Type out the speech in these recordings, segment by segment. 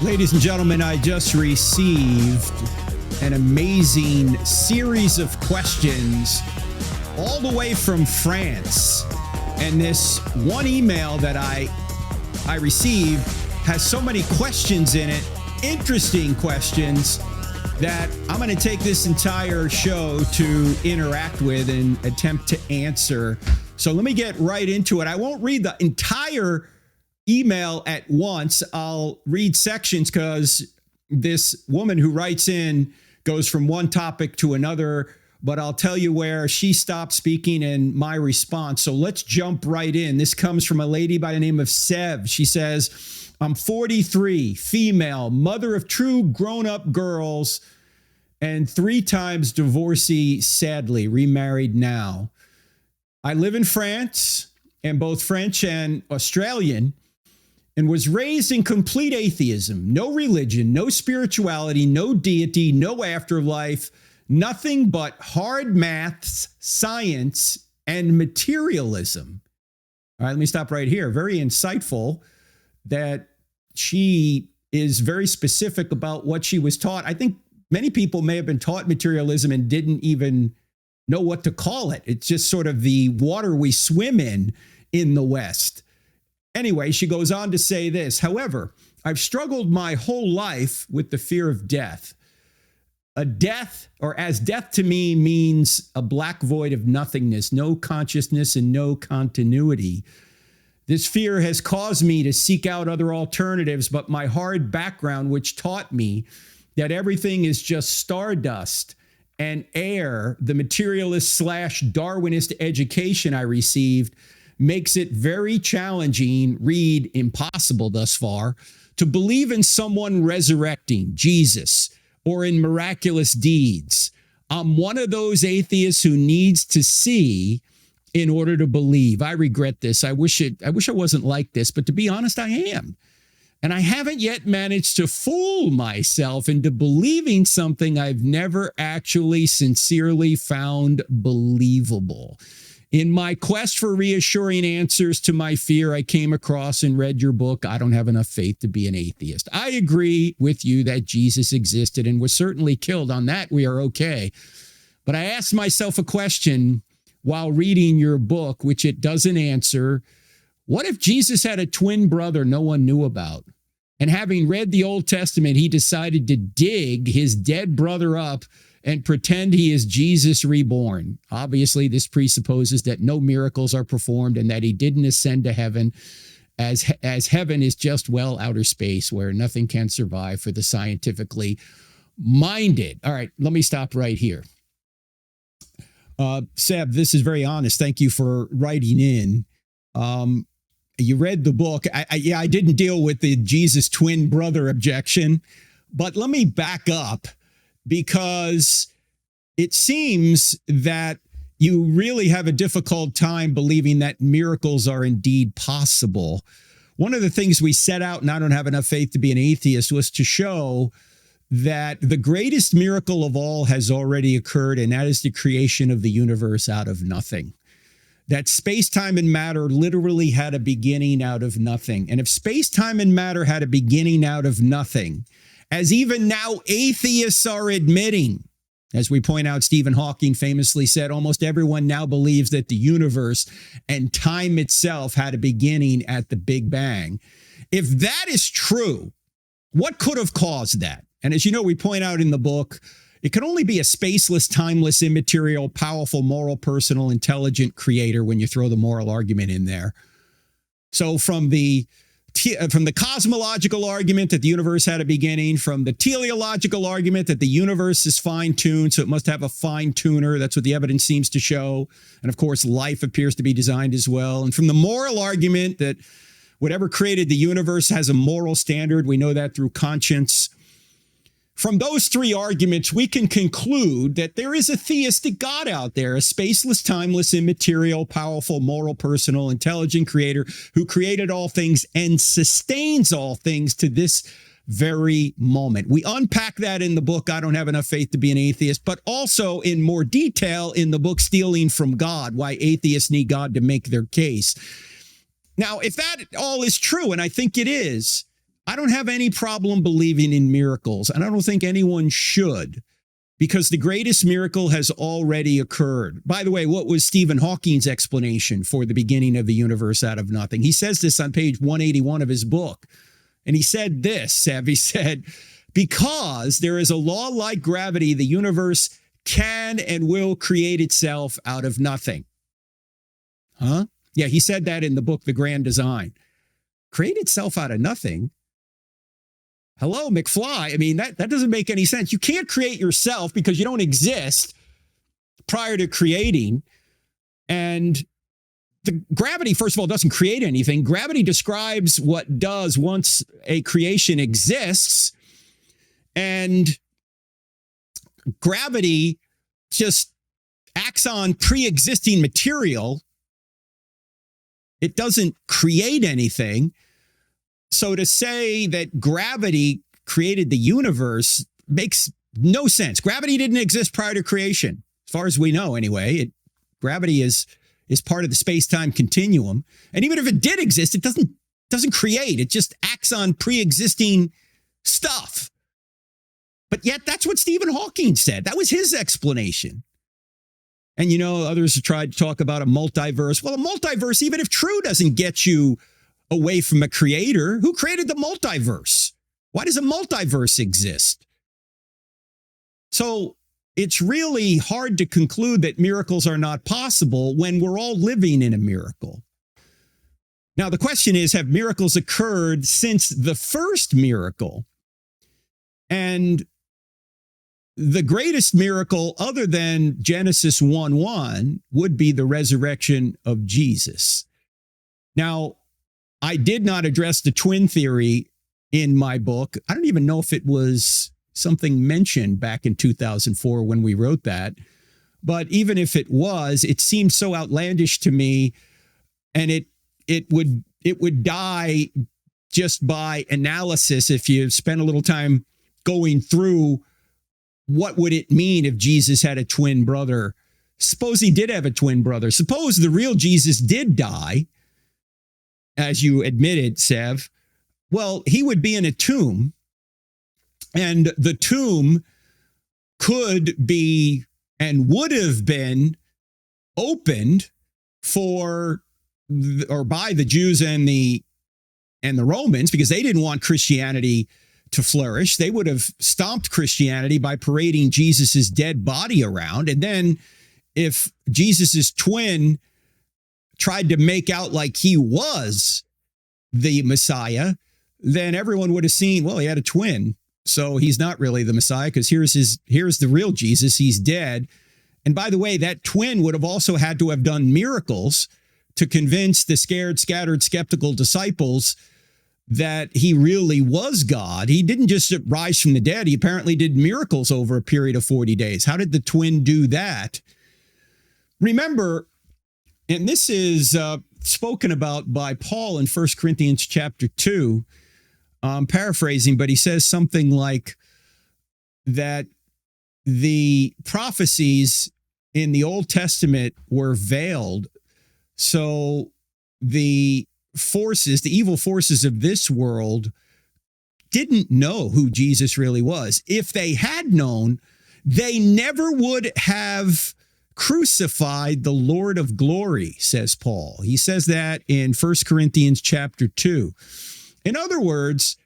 Ladies and gentlemen, I just received an amazing series of questions all the way from France. And this one email that I received has so many questions in it, interesting questions, that I'm going to take this entire show to interact with and attempt to answer. So let me get right into it. I won't read the entire email at once. I'll read sections because this woman who writes in goes from one topic to another, but I'll tell you where she stopped speaking and my response. So let's jump right in. This comes from a lady by the name of Sev. She says, I'm 43, female, mother of true grown-up girls, and 3 times divorcee, sadly, remarried now. I live in France, and both French and Australian, and was raised in complete atheism, no religion, no spirituality, no deity, no afterlife, nothing but hard maths, science, and materialism. All right, let me stop right here. Very insightful that she is very specific about what she was taught. I think many people may have been taught materialism and didn't even know what to call it. It's just sort of the water we swim in the West. Anyway, she goes on to say this. However, I've struggled my whole life with the fear of death. A death, or as death to me, means a black void of nothingness, no consciousness and no continuity. This fear has caused me to seek out other alternatives, but my hard background, which taught me that everything is just stardust and air, the materialist / Darwinist education I received, makes it very challenging, read impossible thus far, to believe in someone resurrecting, Jesus, or in miraculous deeds. I'm one of those atheists who needs to see in order to believe. I regret this. I wish I wasn't like this, but to be honest, I am. And I haven't yet managed to fool myself into believing something I've never actually sincerely found believable. In my quest for reassuring answers to my fear, I came across and read your book, I Don't Have Enough Faith to Be an Atheist. I agree with you that Jesus existed and was certainly killed. On that, we are okay. But I asked myself a question while reading your book, which it doesn't answer. What if Jesus had a twin brother no one knew about? And having read the Old Testament, he decided to dig his dead brother up and pretend he is Jesus reborn. Obviously, this presupposes that no miracles are performed and that he didn't ascend to heaven, as heaven is just, well, outer space where nothing can survive for the scientifically minded. All right, let me stop right here. Seb, this is very honest. Thank you for writing in. You read the book. I didn't deal with the Jesus twin brother objection, but let me back up, because it seems that you really have a difficult time believing that miracles are indeed possible. One of the things we set out, and I Don't Have Enough Faith to Be an Atheist, was to show that the greatest miracle of all has already occurred, and that is the creation of the universe out of nothing. That space, time, and matter literally had a beginning out of nothing. And if space, time, and matter had a beginning out of nothing, as even now atheists are admitting, as we point out, Stephen Hawking famously said, almost everyone now believes that the universe and time itself had a beginning at the Big Bang. If that is true, what could have caused that? And as you know, we point out in the book, it could only be a spaceless, timeless, immaterial, powerful, moral, personal, intelligent creator when you throw the moral argument in there. So from the cosmological argument that the universe had a beginning, from the teleological argument that the universe is fine-tuned, so it must have a fine-tuner. That's what the evidence seems to show. And of course, life appears to be designed as well. And from the moral argument that whatever created the universe has a moral standard. We know that through conscience. From those 3 arguments, we can conclude that there is a theistic God out there, a spaceless, timeless, immaterial, powerful, moral, personal, intelligent creator who created all things and sustains all things to this very moment. We unpack that in the book, I Don't Have Enough Faith to Be an Atheist, but also in more detail in the book, Stealing from God, Why Atheists Need God to Make Their Case. Now, if that all is true, and I think it is, I don't have any problem believing in miracles, and I don't think anyone should, because the greatest miracle has already occurred. By the way, what was Stephen Hawking's explanation for the beginning of the universe out of nothing? He says this on page 181 of his book. And he said this, Sev, he said, because there is a law like gravity, the universe can and will create itself out of nothing. Huh? Yeah, he said that in the book, The Grand Design. Create itself out of nothing? Hello, McFly. I mean, that doesn't make any sense. You can't create yourself because you don't exist prior to creating. And the gravity, first of all, doesn't create anything. Gravity describes what does once a creation exists. And gravity just acts on pre-existing material. It doesn't create anything. So to say that gravity created the universe makes no sense. Gravity didn't exist prior to creation, as far as we know anyway. Gravity is part of the space-time continuum. And even if it did exist, it doesn't create. It just acts on pre-existing stuff. But yet that's what Stephen Hawking said. That was his explanation. And, you know, others have tried to talk about a multiverse. Well, a multiverse, even if true, doesn't get you away from a creator. Who created the multiverse? Why does a multiverse exist? So it's really hard to conclude that miracles are not possible when we're all living in a miracle. Now, the question is, have miracles occurred since the first miracle? And the greatest miracle other than Genesis 1:1 would be the resurrection of Jesus. Now, I did not address the twin theory in my book. I don't even know if it was something mentioned back in 2004 when we wrote that. But even if it was, it seemed so outlandish to me, and it would die just by analysis if you spend a little time going through what would it mean if Jesus had a twin brother. Suppose he did have a twin brother. Suppose the real Jesus did die, as you admitted, Sev. Well, he would be in a tomb, and the tomb could be and would have been opened for or by the Jews and the Romans, because they didn't want Christianity to flourish. They would have stomped Christianity by parading Jesus's dead body around. And then if Jesus's twin tried to make out like he was the Messiah, then everyone would have seen, well, he had a twin, so he's not really the Messiah, because here's the real Jesus. He's dead. And by the way, that twin would have also had to have done miracles to convince the scared, scattered, skeptical disciples that he really was God. He didn't just rise from the dead. He apparently did miracles over a period of 40 days. How did the twin do that? Remember, and this is spoken about by Paul in 1 Corinthians chapter 2. I'm paraphrasing, but he says something like that the prophecies in the Old Testament were veiled. So the evil forces of this world didn't know who Jesus really was. If they had known, they never would have crucified the Lord of glory, says Paul. He says that in 1 Corinthians chapter 2. In other words,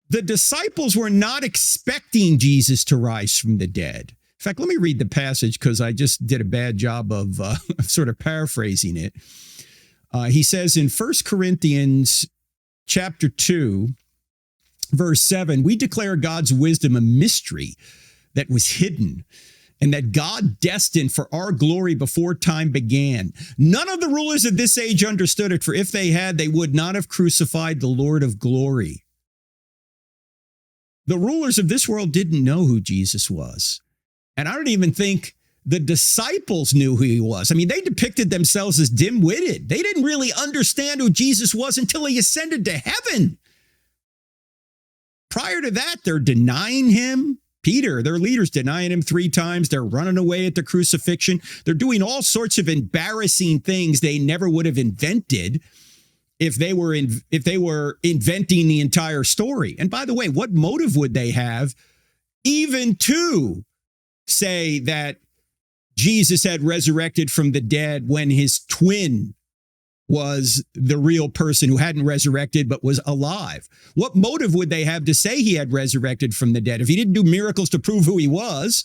the disciples were not expecting Jesus to rise from the dead. In fact, let me read the passage, because I just did a bad job of sort of paraphrasing it. He says in 1 Corinthians chapter 2, verse 7, we declare God's wisdom a mystery that was hidden, and that God destined for our glory before time began. None of the rulers of this age understood it, for if they had, they would not have crucified the Lord of glory. The rulers of this world didn't know who Jesus was. And I don't even think the disciples knew who he was. I mean, they depicted themselves as dim-witted. They didn't really understand who Jesus was until he ascended to heaven. Prior to that, they're denying him. Peter, their leader's denying him 3 times. They're running away at the crucifixion. They're doing all sorts of embarrassing things they never would have invented if they were inventing the entire story. And by the way, what motive would they have even to say that Jesus had resurrected from the dead when his twin was the real person who hadn't resurrected but was alive? What motive would they have to say he had resurrected from the dead? If he didn't do miracles to prove who he was,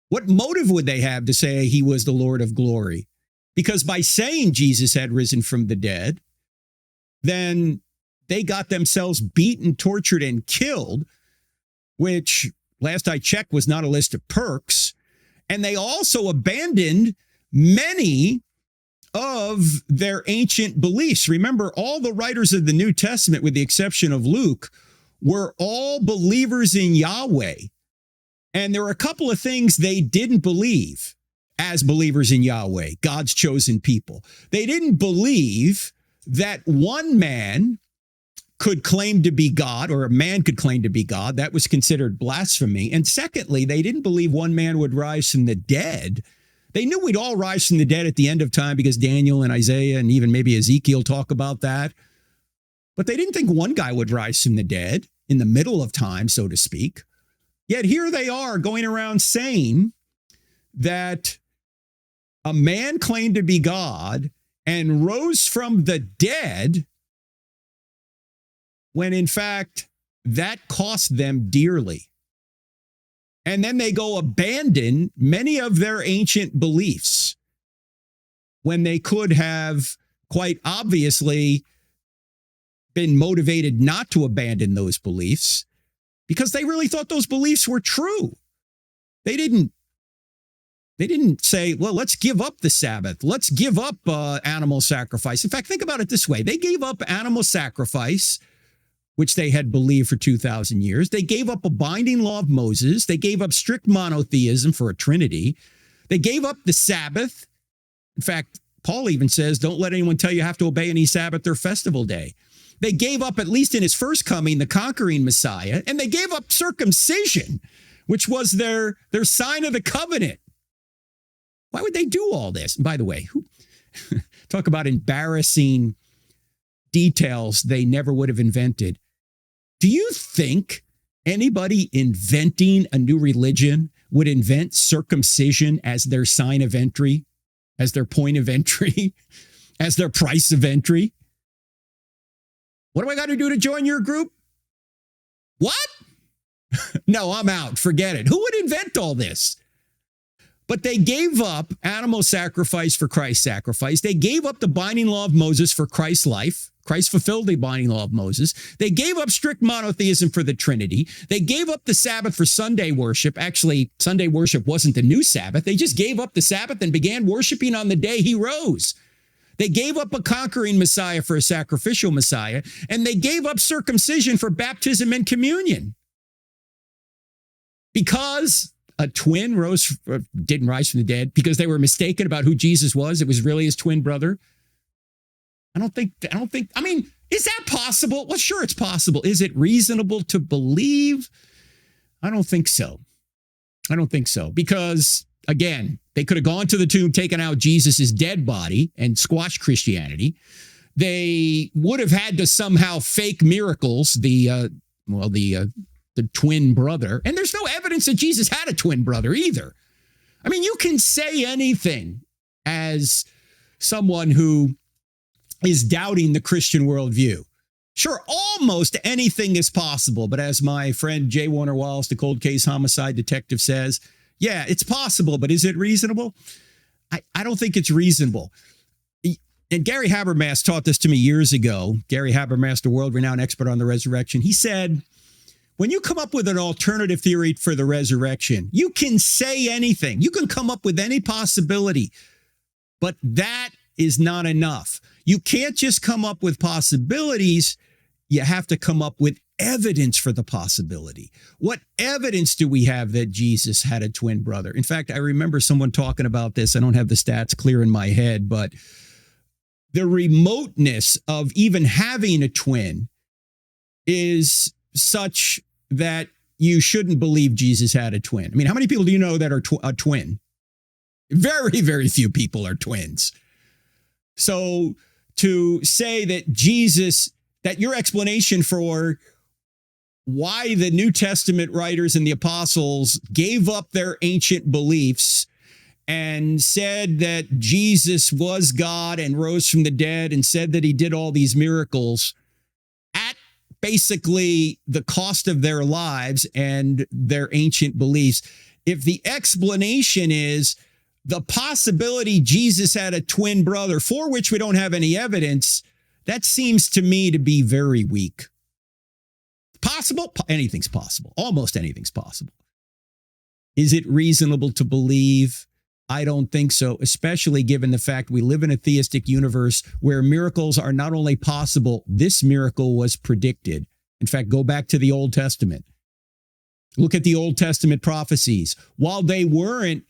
what motive would they have to say he was the Lord of glory? Because by saying Jesus had risen from the dead, then they got themselves beaten, tortured, and killed, which last I checked was not a list of perks. And they also abandoned many of their ancient beliefs. Remember, all the writers of the New Testament, with the exception of Luke, were all believers in Yahweh. And there were a couple of things they didn't believe as believers in Yahweh, God's chosen people. They didn't believe that one man could claim to be God, or a man could claim to be God. That was considered blasphemy. And secondly, they didn't believe one man would rise from the dead. They knew we'd all rise from the dead at the end of time because Daniel and Isaiah and even maybe Ezekiel talk about that. But they didn't think one guy would rise from the dead in the middle of time, so to speak. Yet here they are going around saying that a man claimed to be God and rose from the dead, when in fact that cost them dearly. And then they go abandon many of their ancient beliefs when they could have quite obviously been motivated not to abandon those beliefs because they really thought those beliefs were true. They didn't say, well, let's give up the Sabbath. Let's give up animal sacrifice. In fact, think about it this way. They gave up animal sacrifice, which they had believed for 2,000 years. They gave up a binding law of Moses. They gave up strict monotheism for a trinity. They gave up the Sabbath. In fact, Paul even says, don't let anyone tell you have to obey any Sabbath or festival day. They gave up, at least in his first coming, the conquering Messiah, and they gave up circumcision, which was their sign of the covenant. Why would they do all this? And by the way, talk about embarrassing details they never would have invented. Do you think anybody inventing a new religion would invent circumcision as their sign of entry, as their point of entry, as their price of entry? What do I got to do to join your group? What? No, I'm out. Forget it. Who would invent all this? But they gave up animal sacrifice for Christ's sacrifice. They gave up the binding law of Moses for Christ's life. Christ fulfilled the binding law of Moses. They gave up strict monotheism for the Trinity. They gave up the Sabbath for Sunday worship. Actually, Sunday worship wasn't the new Sabbath. They just gave up the Sabbath and began worshiping on the day he rose. They gave up a conquering Messiah for a sacrificial Messiah, and they gave up circumcision for baptism and communion. Because a twin didn't rise from the dead, because they were mistaken about who Jesus was. It was really his twin brother. I mean, is that possible? Well, sure, it's possible. Is it reasonable to believe? I don't think so. Because, again, they could have gone to the tomb, taken out Jesus's dead body and squashed Christianity. They would have had to somehow fake miracles, the twin brother. And there's no evidence that Jesus had a twin brother either. I mean, you can say anything as someone who is doubting the Christian worldview. Sure, almost anything is possible. But as my friend J. Warner Wallace, the cold case homicide detective, says, yeah, it's possible, but is it reasonable? I don't think it's reasonable. And Gary Habermas taught this to me years ago. Gary Habermas, the world-renowned expert on the resurrection, he said, when you come up with an alternative theory for the resurrection, you can say anything. You can come up with any possibility, but that is not enough. You can't just come up with possibilities. You have to come up with evidence for the possibility. What evidence do we have that Jesus had a twin brother? In fact, I remember someone talking about this. I don't have the stats clear in my head, but the remoteness of even having a twin is such that you shouldn't believe Jesus had a twin. I mean, how many people do you know that are a twin? Very, very few people are twins. So to say that Jesus, that your explanation for why the New Testament writers and the apostles gave up their ancient beliefs and said that Jesus was God and rose from the dead and said that he did all these miracles at basically the cost of their lives and their ancient beliefs. If the explanation is the possibility Jesus had a twin brother, for which we don't have any evidence, that seems to me to be very weak. Possible? Anything's possible. Almost anything's possible. Is it reasonable to believe? I don't think so, especially given the fact we live in a theistic universe where miracles are not only possible, this miracle was predicted. In fact, go back to the Old Testament. Look at the Old Testament prophecies. While they weren't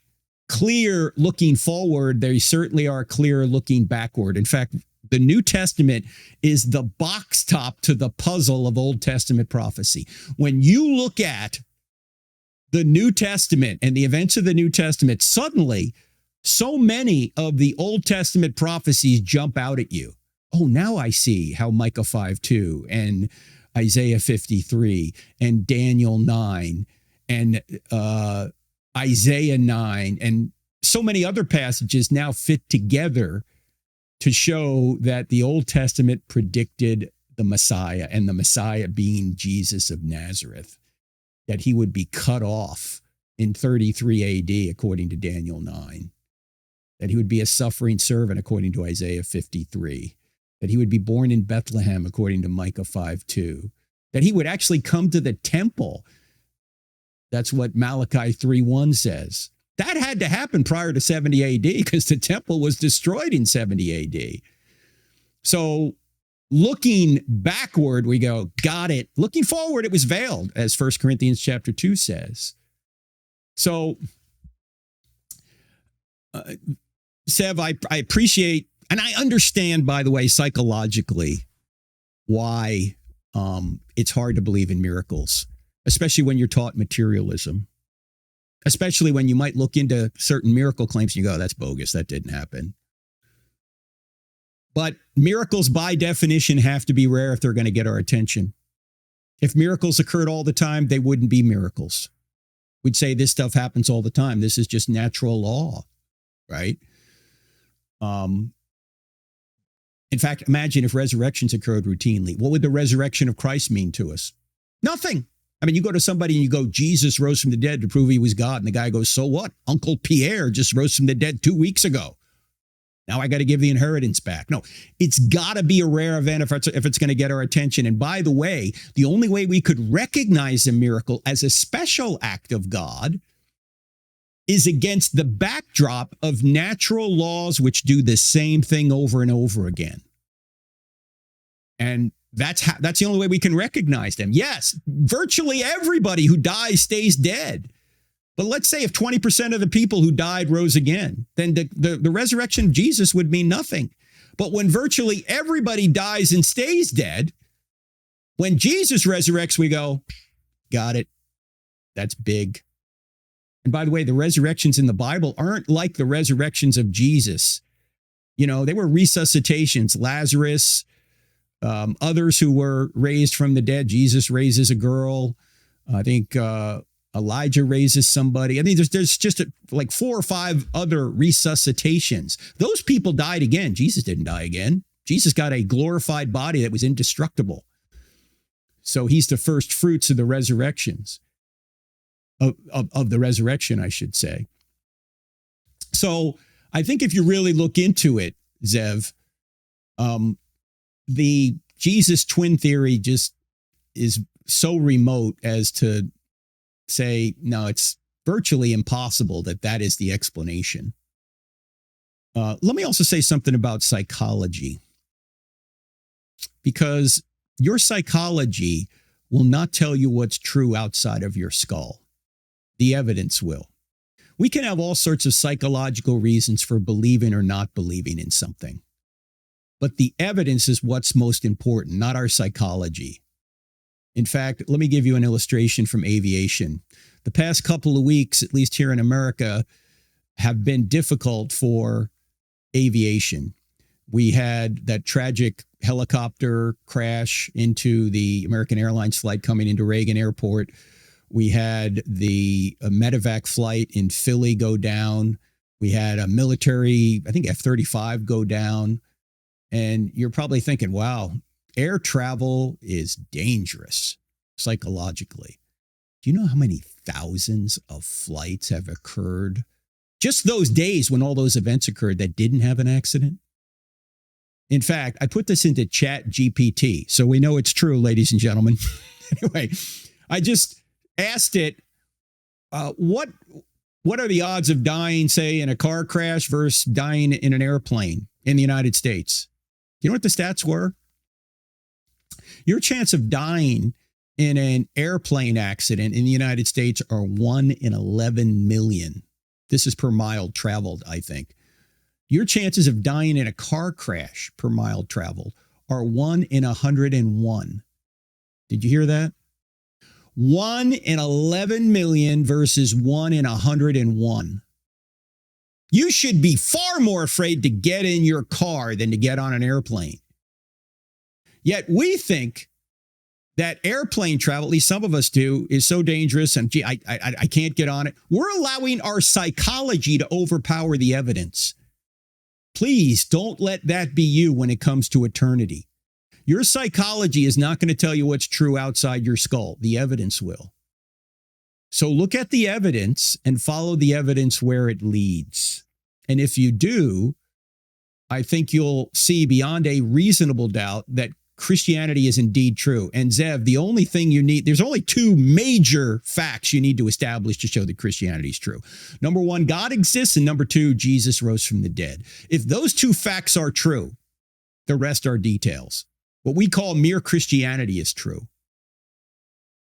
clear looking forward, they certainly are clear looking backward. In fact, the New Testament is the box top to the puzzle of Old Testament prophecy. When you look at the New Testament and the events of the New Testament, suddenly so many of the Old Testament prophecies jump out at you. Oh, now I see how Micah 5:2 and Isaiah 53 and Daniel 9 and Isaiah 9 and so many other passages now fit together to show that the Old Testament predicted the Messiah, and the Messiah being Jesus of Nazareth, that he would be cut off in 33 AD, according to Daniel 9, that he would be a suffering servant, according to Isaiah 53, that he would be born in Bethlehem, according to Micah 5:2, that he would actually come to the temple. That's what Malachi 3:1 says. That had to happen prior to 70 AD because the temple was destroyed in 70 AD. So looking backward, we go, got it. Looking forward, it was veiled, as 1 Corinthians chapter 2 says. So, Sev, I appreciate, and I understand, by the way, psychologically, why it's hard to believe in miracles, especially when you're taught materialism. Especially when you might look into certain miracle claims and you go, that's bogus, that didn't happen. But miracles by definition have to be rare if they're going to get our attention. If miracles occurred all the time, they wouldn't be miracles. We'd say this stuff happens all the time. This is just natural law, right? In fact, imagine if resurrections occurred routinely. What would the resurrection of Christ mean to us? Nothing. I mean, you go to somebody and you go, Jesus rose from the dead to prove he was God. And the guy goes, so what? Uncle Pierre just rose from the dead 2 weeks ago. Now I got to give the inheritance back. No, it's got to be a rare event if it's going to get our attention. And by the way, the only way we could recognize a miracle as a special act of God is against the backdrop of natural laws which do the same thing over and over again. And that's the only way we can recognize them. Yes, virtually everybody who dies stays dead. But let's say if 20% of the people who died rose again, then the resurrection of Jesus would mean nothing. But when virtually everybody dies and stays dead, when Jesus resurrects, we go, got it. That's big. And by the way, the resurrections in the Bible aren't like the resurrections of Jesus. You know, they were resuscitations. Lazarus, others who were raised from the dead. Jesus raises a girl. I think Elijah raises somebody. I think there's just like 4 or 5 other resuscitations. Those people died again. Jesus didn't die again. Jesus got a glorified body that was indestructible. So he's the first fruits of the resurrections, of the resurrection, I should say. So I think if you really look into it, Zev, the Jesus twin theory just is so remote as to say, no, it's virtually impossible that is the explanation. Let me also say something about psychology, because your psychology will not tell you what's true outside of your skull. The evidence will. We can have all sorts of psychological reasons for believing or not believing in something. But the evidence is what's most important, not our psychology. In fact, let me give you an illustration from aviation. The past couple of weeks, at least here in America, have been difficult for aviation. We had that tragic helicopter crash into the American Airlines flight coming into Reagan Airport. We had the medevac flight in Philly go down. We had a military, I think F-35 go down. And you're probably thinking, wow, air travel is dangerous psychologically. Do you know how many thousands of flights have occurred just those days when all those events occurred that didn't have an accident? In fact, I put this into Chat GPT, so we know it's true, ladies and gentlemen. Anyway, I just asked it, what are the odds of dying, say, in a car crash versus dying in an airplane in the United States? You know what the stats were? Your chance of dying in an airplane accident in the United States are 1 in 11 million. This is per mile traveled, I think. Your chances of dying in a car crash per mile traveled are 1 in 101. Did you hear that? 1 in 11 million versus 1 in 101. You should be far more afraid to get in your car than to get on an airplane. Yet we think that airplane travel, at least some of us do, is so dangerous and gee, I can't get on it. We're allowing our psychology to overpower the evidence. Please don't let that be you when it comes to eternity. Your psychology is not going to tell you what's true outside your skull. The evidence will. So look at the evidence and follow the evidence where it leads. And if you do, I think you'll see beyond a reasonable doubt that Christianity is indeed true. And Zev, the only thing you need, there's only two major facts you need to establish to show that Christianity is true. Number one, God exists. And number two, Jesus rose from the dead. If those two facts are true, the rest are details. What we call mere Christianity is true.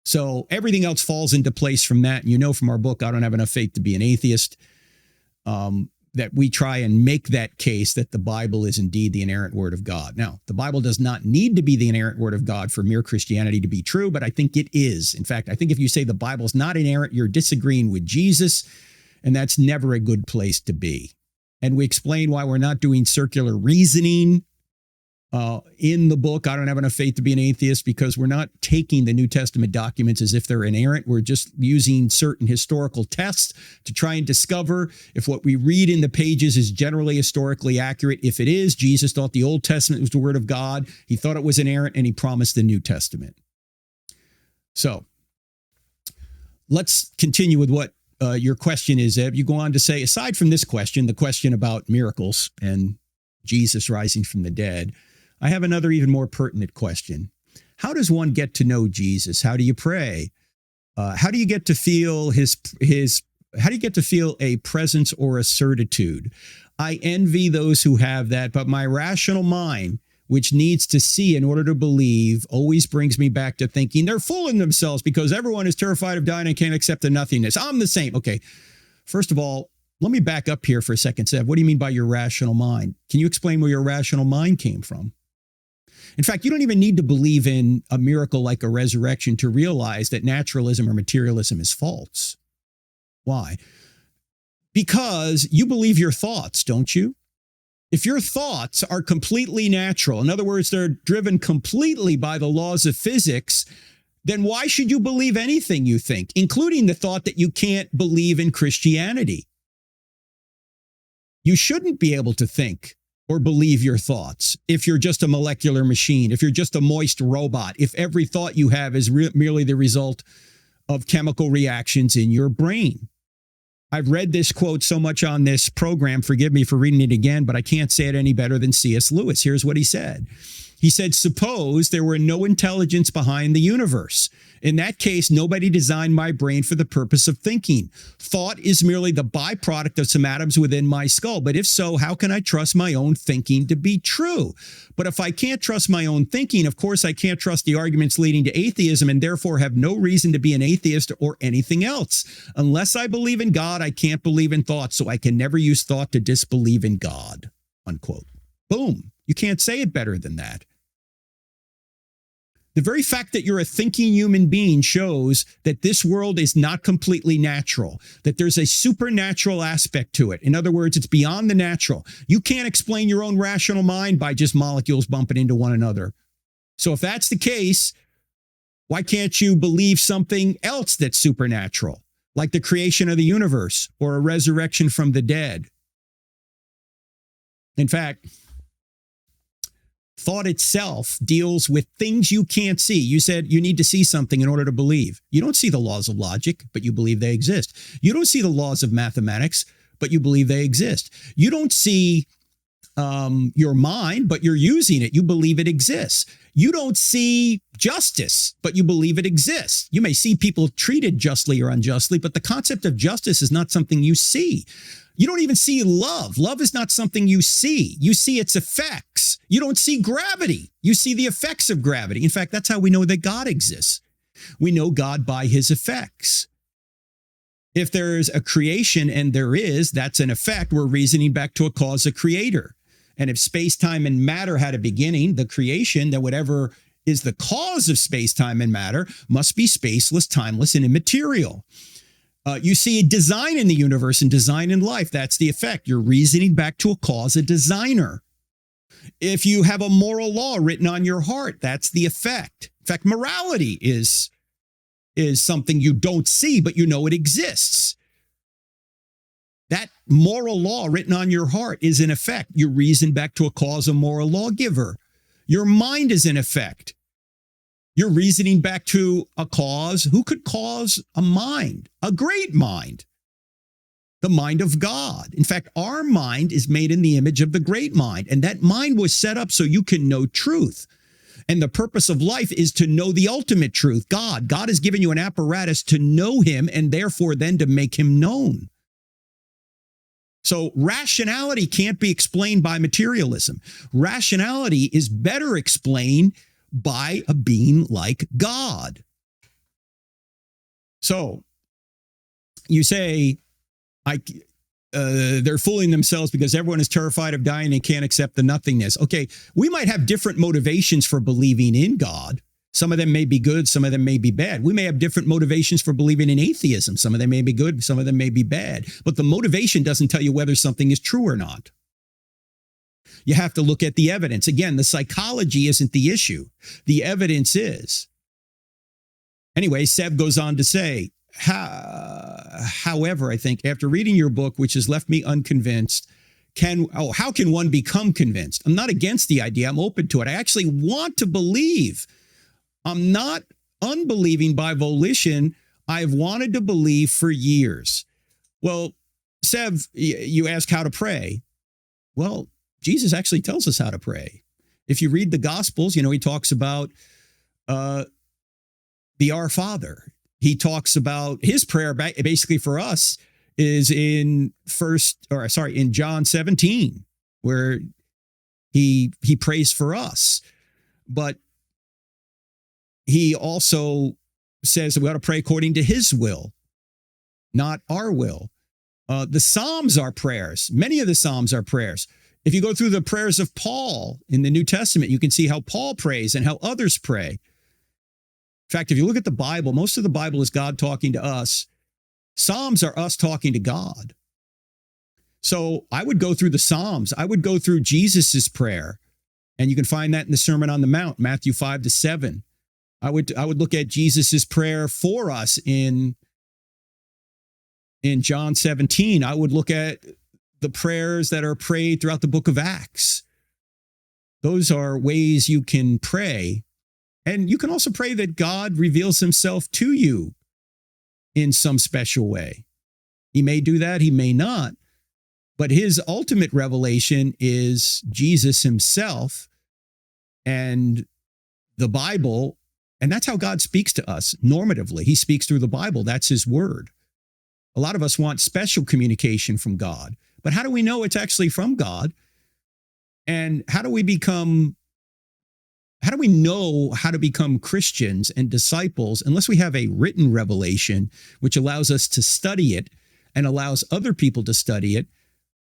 So everything else falls into place from that. And you know from our book, I Don't Have Enough Faith to Be an Atheist, that we try and make that case that the Bible is indeed the inerrant word of God. Now, the Bible does not need to be the inerrant word of God for mere Christianity to be true, but I think it is. In fact, I think if you say the Bible's not inerrant, you're disagreeing with Jesus, and that's never a good place to be. And we explain why we're not doing circular reasoning in the book, I Don't Have Enough Faith to Be an Atheist, because we're not taking the New Testament documents as if they're inerrant. We're just using certain historical tests to try and discover if what we read in the pages is generally historically accurate. If it is, Jesus thought the Old Testament was the word of God. He thought it was inerrant, and he promised the New Testament. So let's continue with what your question is, Eb. You go on to say, aside from this question, the question about miracles and Jesus rising from the dead, I have another even more pertinent question. How does one get to know Jesus? How do you pray? How do you get to feel how do you get to feel a presence or a certitude? I envy those who have that, but my rational mind, which needs to see in order to believe, always brings me back to thinking they're fooling themselves because everyone is terrified of dying and can't accept the nothingness. I'm the same. Okay. First of all, let me back up here for a second, Seth. What do you mean by your rational mind? Can you explain where your rational mind came from? In fact, you don't even need to believe in a miracle like a resurrection to realize that naturalism or materialism is false. Why? Because you believe your thoughts, don't you? If your thoughts are completely natural, in other words, they're driven completely by the laws of physics, then why should you believe anything you think, including the thought that you can't believe in Christianity? You shouldn't be able to think or believe your thoughts if you're just a molecular machine, if you're just a moist robot, if every thought you have is merely the result of chemical reactions in your brain. I've read this quote so much on this program, forgive me for reading it again, but I can't say it any better than C.S. Lewis. Here's what he said. He said, suppose there were no intelligence behind the universe. In that case, nobody designed my brain for the purpose of thinking. Thought is merely the byproduct of some atoms within my skull. But if so, how can I trust my own thinking to be true? But if I can't trust my own thinking, of course, I can't trust the arguments leading to atheism and therefore have no reason to be an atheist or anything else. Unless I believe in God, I can't believe in thought, so I can never use thought to disbelieve in God. Unquote. Boom. You can't say it better than that. The very fact that you're a thinking human being shows that this world is not completely natural, that there's a supernatural aspect to it. In other words, it's beyond the natural. You can't explain your own rational mind by just molecules bumping into one another. So if that's the case, why can't you believe something else that's supernatural, like the creation of the universe or a resurrection from the dead? In fact, thought itself deals with things you can't see. You said you need to see something in order to believe. You don't see the laws of logic, but you believe they exist. You don't see the laws of mathematics, but you believe they exist. You don't see your mind, but you're using it. You believe it exists. You don't see justice, but you believe it exists. You may see people treated justly or unjustly, but the concept of justice is not something you see. You don't even see love. Love is not something you see. You see its effects. You don't see gravity. You see the effects of gravity. In fact, that's how we know that God exists. We know God by his effects. If there's a creation, and there is, that's an effect. We're reasoning back to a cause, a creator. And if space, time, and matter had a beginning, the creation, then whatever is the cause of space, time, and matter must be spaceless, timeless, and immaterial. You see a design in the universe and design in life. That's the effect. You're reasoning back to a cause, a designer. If you have a moral law written on your heart, that's the effect. In fact, morality is something you don't see, but you know it exists. That moral law written on your heart is in effect. You reason back to a cause, a moral lawgiver. Your mind is in effect. You're reasoning back to a cause. Who could cause a mind? A great mind. The mind of God. In fact, our mind is made in the image of the great mind. And that mind was set up so you can know truth. And the purpose of life is to know the ultimate truth, God. God has given you an apparatus to know him and therefore then to make him known. So rationality can't be explained by materialism. Rationality is better explained by a being like God. So you say, they're fooling themselves because everyone is terrified of dying and can't accept the nothingness. Okay, we might have different motivations for believing in God. Some of them may be good, some of them may be bad. We may have different motivations for believing in atheism. Some of them may be good, some of them may be bad. But the motivation doesn't tell you whether something is true or not. You have to look at the evidence. Again, the psychology isn't the issue. The evidence is. Anyway, Seb goes on to say, however, I think after reading your book, which has left me unconvinced, how can one become convinced? I'm not against the idea. I'm open to it. I actually want to believe. I'm not unbelieving by volition. I've wanted to believe for years. Well, Seb, you ask how to pray. Well, Jesus actually tells us how to pray. If you read the Gospels, he talks about the Our Father. He talks about his prayer basically for us is in John 17, where he prays for us. But he also says that we ought to pray according to his will, not our will. The Psalms are prayers. Many of the Psalms are prayers. If you go through the prayers of Paul in the New Testament, you can see how Paul prays and how others pray. In fact, if you look at the Bible, most of the Bible is God talking to us. Psalms are us talking to God. So I would go through the Psalms. I would go through Jesus's prayer. And you can find that in the Sermon on the Mount, Matthew 5-7. I would look at Jesus's prayer for us in John 17. I would look at the prayers that are prayed throughout the book of Acts. Those are ways you can pray. And you can also pray that God reveals himself to you in some special way. He may do that, he may not. But his ultimate revelation is Jesus himself and the Bible. And that's how God speaks to us normatively. He speaks through the Bible. That's his word. A lot of us want special communication from God. But how do we know it's actually from God? And how do we know how to become Christians and disciples unless we have a written revelation which allows us to study it and allows other people to study it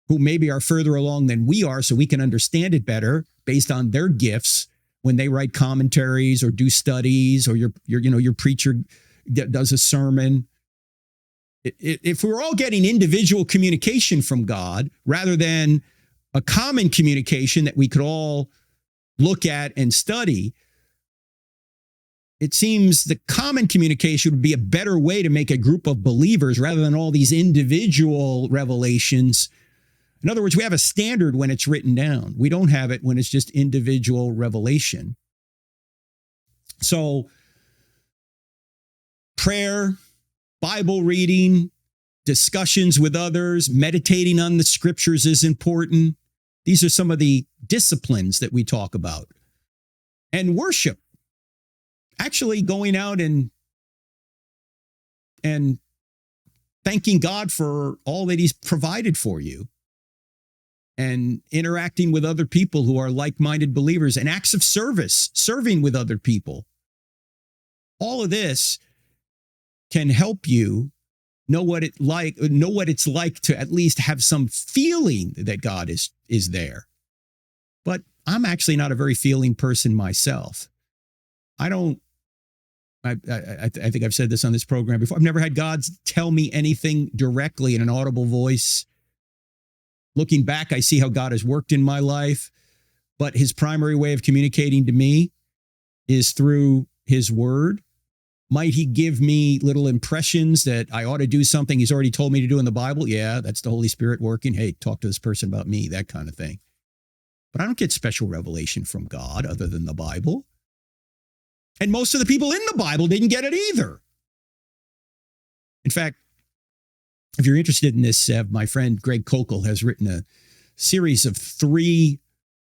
who maybe are further along than we are so we can understand it better based on their gifts when they write commentaries or do studies, or your preacher does a sermon. If we're all getting individual communication from God rather than a common communication that we could all look at and study, it seems the common communication would be a better way to make a group of believers rather than all these individual revelations. In other words, we have a standard when it's written down. We don't have it when it's just individual revelation. So prayer, Bible reading, discussions with others, meditating on the scriptures is important. These are some of the disciplines that we talk about. And worship. Actually going out and thanking God for all that he's provided for you, and interacting with other people who are like-minded believers, and acts of service, serving with other people. All of this can help you know what it's like to at least have some feeling that God is there. But I'm actually not a very feeling person myself. I think I've said this on this program before. I've never had God tell me anything directly in an audible voice. Looking back, I see how God has worked in my life, but his primary way of communicating to me is through his word. Might he give me little impressions that I ought to do something he's already told me to do in the Bible? Yeah, that's the Holy Spirit working. Hey, talk to this person about me, that kind of thing. But I don't get special revelation from God other than the Bible. And most of the people in the Bible didn't get it either. In fact, if you're interested in this, my friend Greg Kokel has written a series of 3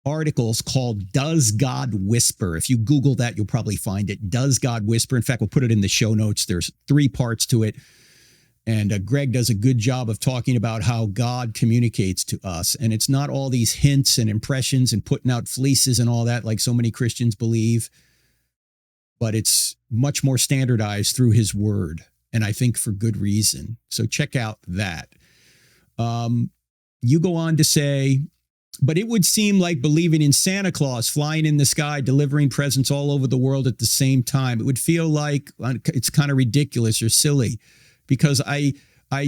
articles called Does God Whisper? If you Google that, you'll probably find it. Does God Whisper? In fact, we'll put it in the show notes. There's 3 parts to it. And Greg does a good job of talking about how God communicates to us. And it's not all these hints and impressions and putting out fleeces and all that like so many Christians believe. But it's much more standardized through his word, and I think for good reason. So check out that. You go on to say, but it would seem like believing in Santa Claus flying in the sky, delivering presents all over the world at the same time. It would feel like it's kind of ridiculous or silly, because I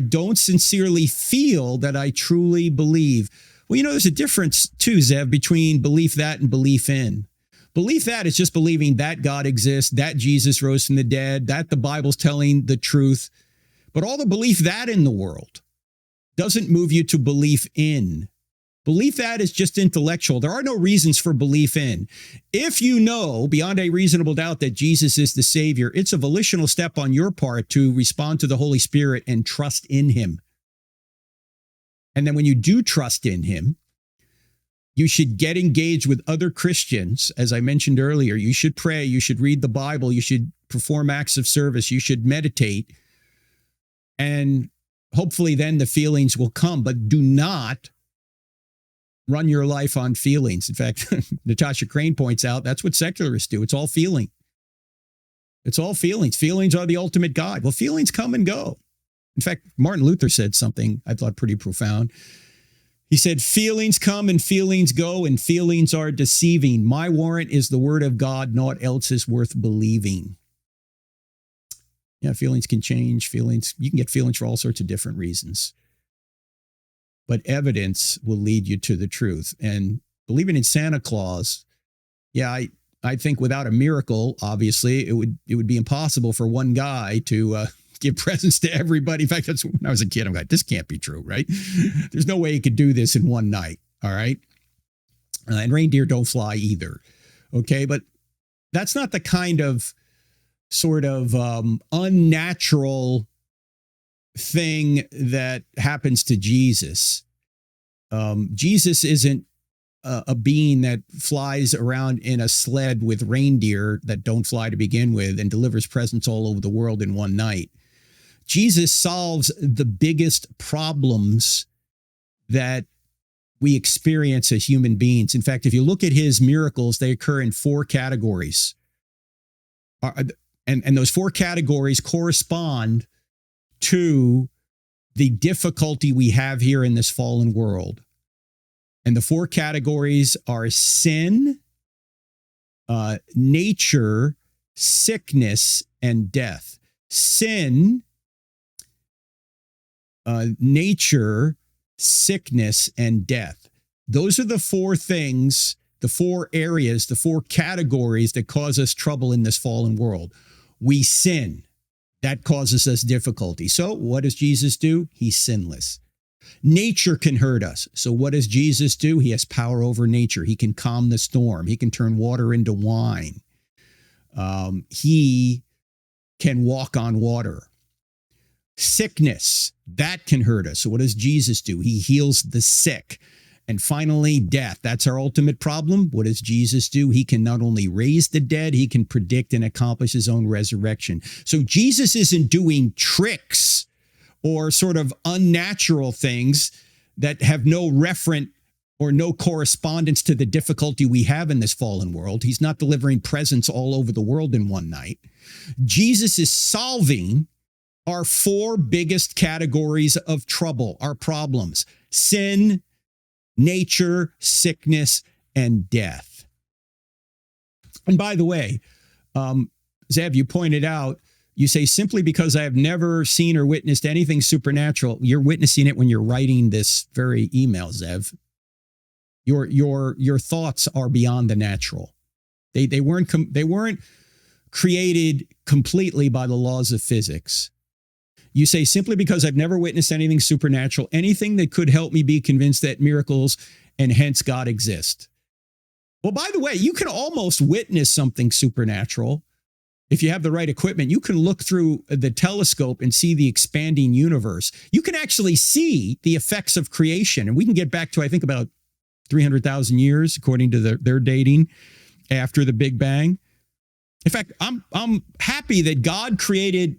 don't sincerely feel that I truly believe. Well, there's a difference too, Zev, between belief that and belief in. Belief that is just believing that God exists, that Jesus rose from the dead, that the Bible's telling the truth. But all the belief that in the world doesn't move you to belief in. Belief that is just intellectual. There are no reasons for belief in. If you know beyond a reasonable doubt that Jesus is the Savior, it's a volitional step on your part to respond to the Holy Spirit and trust in him. And then when you do trust in him, you should get engaged with other Christians. As I mentioned earlier, you should pray, you should read the Bible, you should perform acts of service, you should meditate, and hopefully then the feelings will come. But do not run your life on feelings. In fact, Natasha Crane points out that's what secularists do. It's all feeling. It's all feelings. Feelings are the ultimate guide. Well, feelings come and go. In fact, Martin Luther said something I thought pretty profound. He said, feelings come and feelings go, and feelings are deceiving. My warrant is the word of God. Naught else is worth believing. Yeah, feelings can change. You can get feelings for all sorts of different reasons. But evidence will lead you to the truth. And believing in Santa Claus, yeah, I think without a miracle, obviously, it would be impossible for one guy to give presents to everybody. In fact, that's when I was a kid. I'm like, this can't be true, right? There's no way he could do this in one night. All right. And reindeer don't fly either. Okay. But that's not the kind of sort of unnatural thing that happens to Jesus. Jesus isn't a being that flies around in a sled with reindeer that don't fly to begin with and delivers presents all over the world in one night. Jesus solves the biggest problems that we experience as human beings. In fact, if you look at his miracles, they occur in 4 categories. And those 4 categories correspond to the difficulty we have here in this fallen world. And the 4 categories are sin, nature, sickness, and death. Sin, nature, sickness, and death. Those are the four things, the four areas, the four categories that cause us trouble in this fallen world. We sin. That causes us difficulty. So what does Jesus do? He's sinless. Nature can hurt us. So what does Jesus do? He has power over nature. He can calm the storm. He can turn water into wine. He can walk on water. Sickness, that can hurt us. So what does Jesus do? He heals the sick. And finally, death. That's our ultimate problem. What does Jesus do? He can not only raise the dead, he can predict and accomplish his own resurrection. So Jesus isn't doing tricks or sort of unnatural things that have no referent or no correspondence to the difficulty we have in this fallen world. He's not delivering presents all over the world in one night. Jesus is solving our four biggest categories of trouble, our problems: sin, nature, sickness, and death. And by the way, Zev, you pointed out, you say, simply because I have never seen or witnessed anything supernatural. You're witnessing it when you're writing this very email, Zev. Your thoughts are beyond the natural. They weren't created completely by the laws of physics. You say, simply because I've never witnessed anything supernatural, anything that could help me be convinced that miracles and hence God exist. Well, by the way, you can almost witness something supernatural. If you have the right equipment, you can look through the telescope and see the expanding universe. You can actually see the effects of creation. And we can get back to, I think, about 300,000 years, according to their dating, after the Big Bang. In fact, I'm happy that God created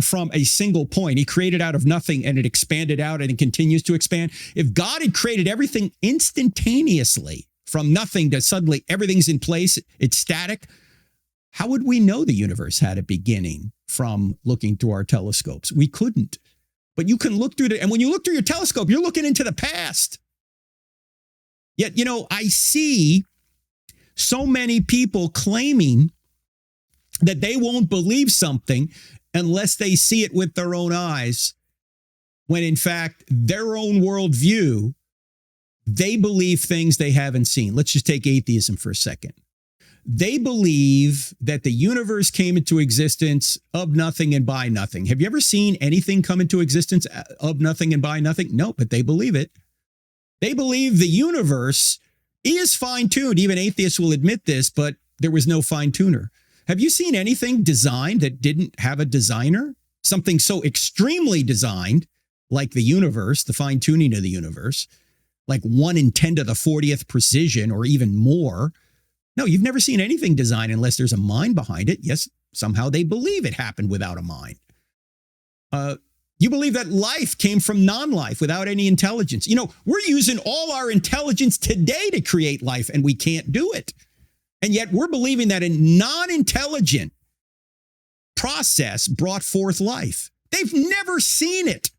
from a single point. He created out of nothing and it expanded out and it continues to expand. If God had created everything instantaneously from nothing to suddenly everything's in place, it's static, how would we know the universe had a beginning from looking through our telescopes? We couldn't. But you can look through and when you look through your telescope, you're looking into the past. Yet, I see so many people claiming that they won't believe something unless they see it with their own eyes, when in fact, their own worldview, they believe things they haven't seen. Let's just take atheism for a second. They believe that the universe came into existence of nothing and by nothing. Have you ever seen anything come into existence of nothing and by nothing? No, but they believe it. They believe the universe is fine-tuned. Even atheists will admit this, but there was no fine-tuner. Have you seen anything designed that didn't have a designer? Something so extremely designed, like the universe, the fine-tuning of the universe, like 1 in 10 to the 40th precision or even more. No, you've never seen anything designed unless there's a mind behind it. Yes, somehow they believe it happened without a mind. You believe that life came from non-life without any intelligence. We're using all our intelligence today to create life, and we can't do it. And yet we're believing that a non-intelligent process brought forth life. They've never seen it.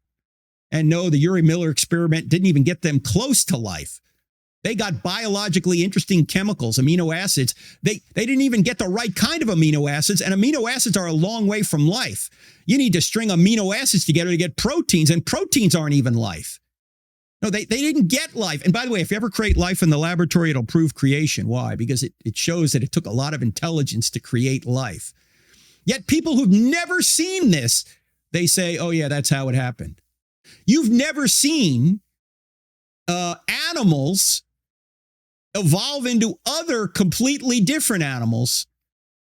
And no, the Urey Miller experiment didn't even get them close to life. They got biologically interesting chemicals, amino acids. They didn't even get the right kind of amino acids, and amino acids are a long way from life. You need to string amino acids together to get proteins, and proteins aren't even life. No, they didn't get life. And by the way, if you ever create life in the laboratory, it'll prove creation. Why? Because it shows that it took a lot of intelligence to create life. Yet people who've never seen this, they say, oh yeah, that's how it happened. You've never seen animals evolve into other completely different animals.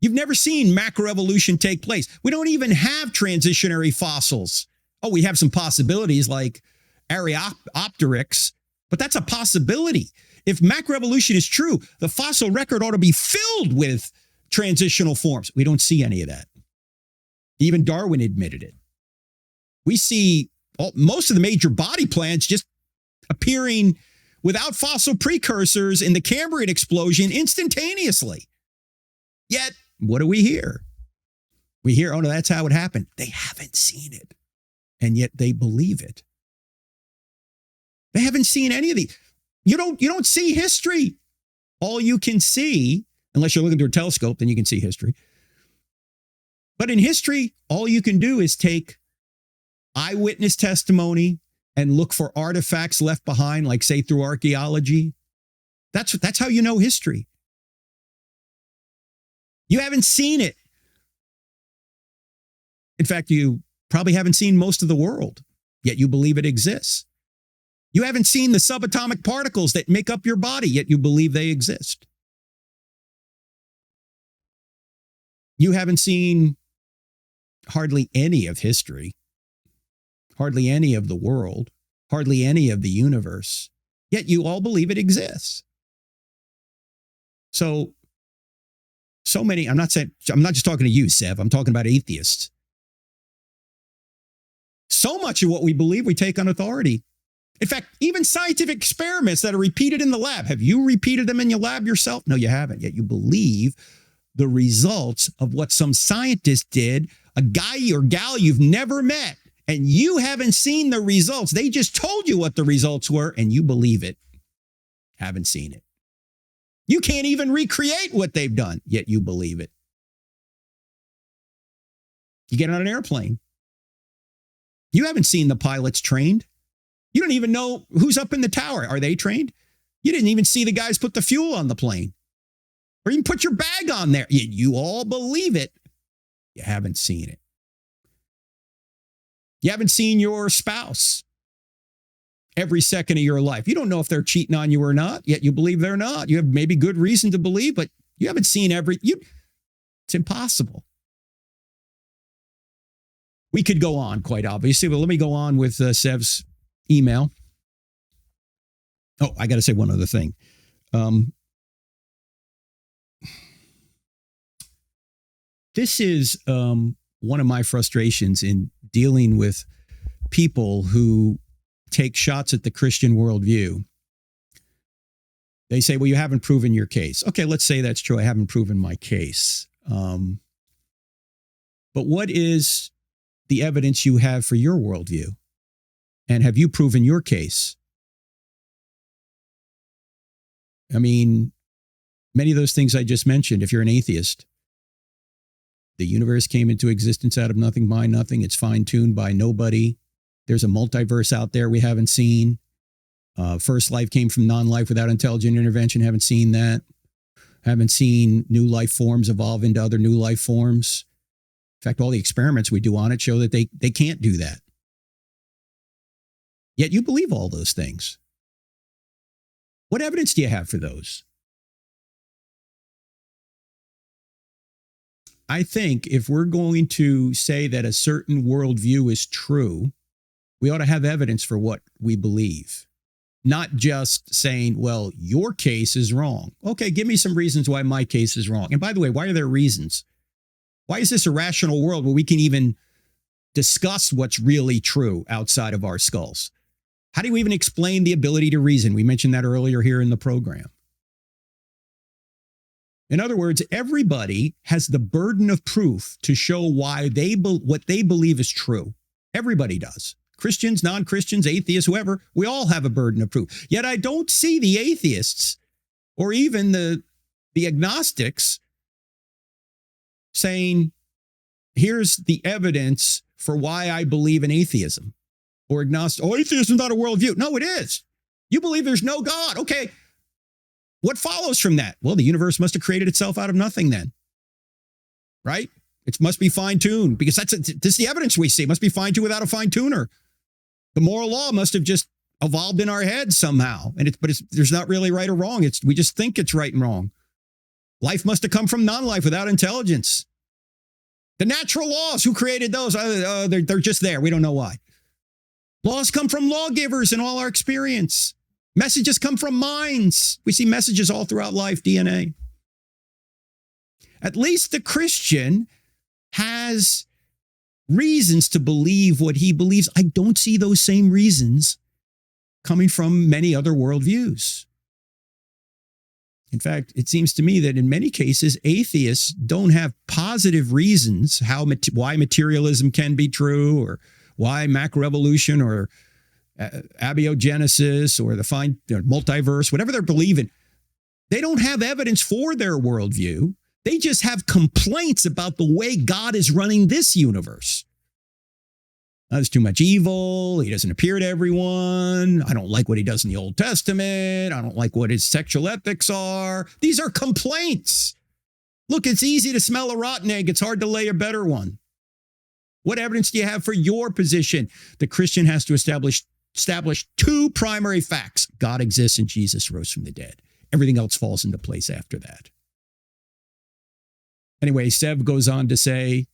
You've never seen macroevolution take place. We don't even have transitionary fossils. Oh, we have some possibilities like Archaeopteryx, but that's a possibility. If macroevolution is true, the fossil record ought to be filled with transitional forms. We don't see any of that. Even Darwin admitted it. We see most of the major body plans just appearing without fossil precursors in the Cambrian explosion instantaneously. Yet, what do we hear? We hear, oh no, that's how it happened. They haven't seen it. And yet they believe it. They haven't seen any of these. You don't see history. All you can see Unless you're looking through a telescope, then you can see history. But in history, all you can do is take eyewitness testimony and look for artifacts left behind, like say through archaeology. That's how you know history. You haven't seen it. In fact, you probably haven't seen most of the world, yet you believe it exists. You haven't seen the subatomic particles that make up your body, yet you believe they exist. You haven't seen hardly any of history, hardly any of the world, hardly any of the universe, yet you all believe it exists. So many, I'm not just talking to you, Sev, I'm talking about atheists. So much of what we believe we take on authority. In fact, even scientific experiments that are repeated in the lab. Have you repeated them in your lab yourself? No, you haven't. Yet you believe the results of what some scientist did, a guy or gal you've never met, and you haven't seen the results. They just told you what the results were, and you believe it. Haven't seen it. You can't even recreate what they've done, yet you believe it. You get on an airplane. You haven't seen the pilots trained. You don't even know who's up in the tower. Are they trained? You didn't even see the guys put the fuel on the plane or even put your bag on there. You all believe it. You haven't seen it. You haven't seen your spouse every second of your life. You don't know if they're cheating on you or not, yet you believe they're not. You have maybe good reason to believe, but you haven't seen it's impossible. We could go on, quite obviously, but let me go on with Sev's email. Oh, I got to say one other thing. This is one of my frustrations in dealing with people who take shots at the Christian worldview. They say, well, you haven't proven your case. Okay, let's say that's true. I haven't proven my case. But what is the evidence you have for your worldview? And have you proven your case? I mean, many of those things I just mentioned, if you're an atheist, the universe came into existence out of nothing by nothing. It's fine-tuned by nobody. There's a multiverse out there we haven't seen. First life came from non-life without intelligent intervention. Haven't seen that. Haven't seen new life forms evolve into other new life forms. In fact, all the experiments we do on it show that they can't do that. Yet you believe all those things. What evidence do you have for those? I think if we're going to say that a certain worldview is true, we ought to have evidence for what we believe. Not just saying, well, your case is wrong. Okay, give me some reasons why my case is wrong. And by the way, why are there reasons? Why is this a rational world where we can even discuss what's really true outside of our skulls? How do we even explain the ability to reason? We mentioned that earlier here in the program. In other words, everybody has the burden of proof to show why what they believe is true. Everybody does. Christians, non-Christians, atheists, whoever, we all have a burden of proof. Yet I don't see the atheists or even the agnostics saying, here's the evidence for why I believe in atheism or agnostic. Oh, atheism is not a worldview. No, it is. You believe there's no God. Okay. What follows from that? Well, the universe must have created itself out of nothing then. Right? It must be fine-tuned because this is the evidence we see. It must be fine-tuned without a fine-tuner. The moral law must have just evolved in our heads somehow. But there's not really right or wrong. We just think it's right and wrong. Life must have come from non-life without intelligence. The natural laws, who created those? They're just there. We don't know why. Laws come from lawgivers in all our experience. Messages come from minds. We see messages all throughout life, DNA. At least the Christian has reasons to believe what he believes. I don't see those same reasons coming from many other worldviews. In fact, it seems to me that in many cases, atheists don't have positive reasons why materialism can be true or why macroevolution or abiogenesis or the multiverse, whatever they're believing. They don't have evidence for their worldview. They just have complaints about the way God is running this universe. There's too much evil. He doesn't appear to everyone. I don't like what he does in the Old Testament. I don't like what his sexual ethics are. These are complaints. Look, it's easy to smell a rotten egg. It's hard to lay a better one. What evidence do you have for your position? The Christian has to establish two primary facts. God exists and Jesus rose from the dead. Everything else falls into place after that. Anyway, Sev goes on to say,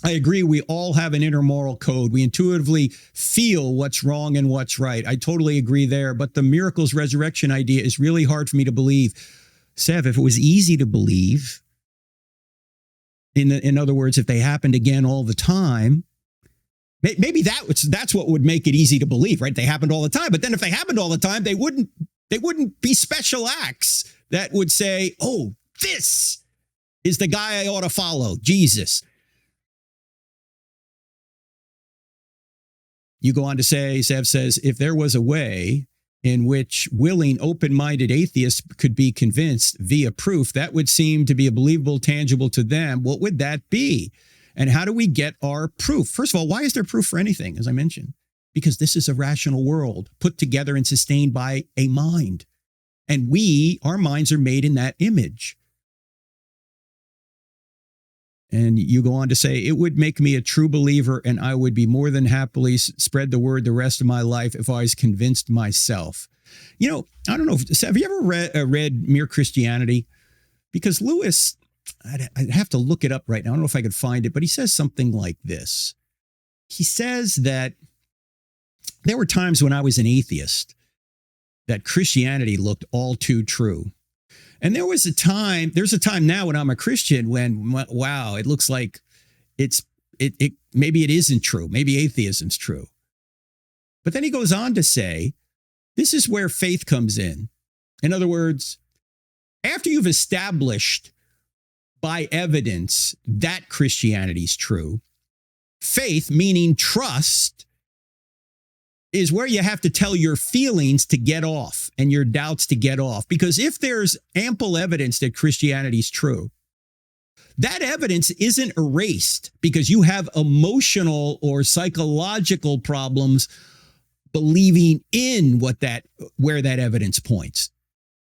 I agree, we all have an inner moral code. We intuitively feel what's wrong and what's right. I totally agree there, but the miracles resurrection idea is really hard for me to believe. Sev, if it was easy to believe, in other words, if they happened again all the time, maybe that's what would make it easy to believe, right? They happened all the time, but then if they happened all the time, they wouldn't be special acts that would say, oh, this is the guy I ought to follow, Jesus. You go on to say, Sev says, if there was a way in which willing, open-minded atheists could be convinced via proof, that would seem to be a believable, tangible to them. What would that be? And how do we get our proof? First of all, why is there proof for anything, as I mentioned? Because this is a rational world put together and sustained by a mind. And our minds are made in that image. And you go on to say, it would make me a true believer, and I would be more than happily spread the word the rest of my life if I was convinced myself. You know, I don't know, have you ever read Mere Christianity? Because Lewis, I'd have to look it up right now. I don't know if I could find it, but he says something like this. He says that there were times when I was an atheist that Christianity looked all too true. And there's a time now when I'm a Christian when, wow, it looks like maybe it isn't true. Maybe atheism's true. But then he goes on to say, this is where faith comes in. In other words, after you've established by evidence that Christianity's true, faith, meaning trust, is where you have to tell your feelings to get off and your doubts to get off. Because if there's ample evidence that Christianity's true, that evidence isn't erased because you have emotional or psychological problems believing in where that evidence points.